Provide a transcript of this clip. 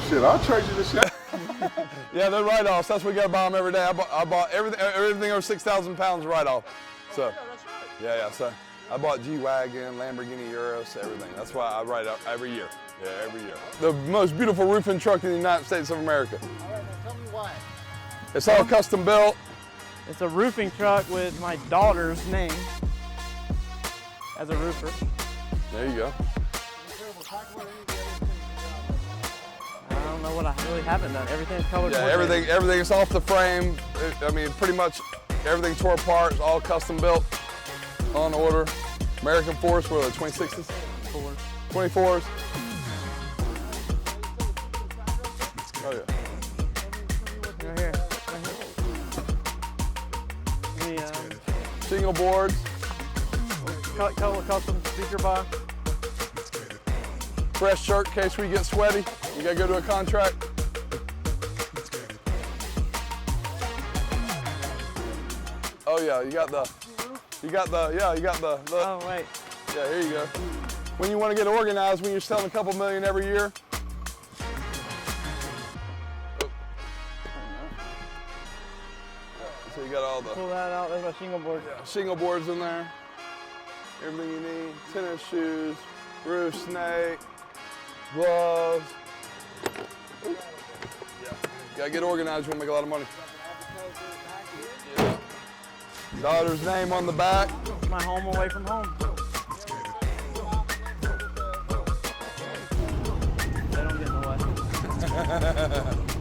Shit, I'll charge you the shit. Yeah, they're write-offs. That's what we got to buy them every day. I bought everything over 6,000 pounds write-off. So, yeah. So I bought G-Wagon, Lamborghini Urus, everything. That's why I write up every year. Yeah, every year. The most beautiful roofing truck in the United States of America. All right, now tell me why. It's all custom built. It's a roofing truck with my daughter's name as a roofer. There you go. I don't know what I really haven't done. Everything's colored. Yeah, everything is off the frame. I mean, pretty much everything tore apart. It's all custom built, on order. American Force, what are they, 26s? 24s. Oh yeah. Right here. Shingle boards. Custom speaker box. Fresh shirt in case we get sweaty. You gotta go to a contract. Oh yeah, you got the. Oh wait. Yeah, here you go. When you want to get organized, when you're selling a couple million every year. So you got all the. Pull that out. There's my shingle board. Yeah, shingle boards in there. Everything you need. Tennis shoes, roof snake, gloves. Ooh. Yeah. Gotta get organized. You want to make a lot of money. Yeah. Daughter's name on the back. It's my home away from home. They don't get in the way.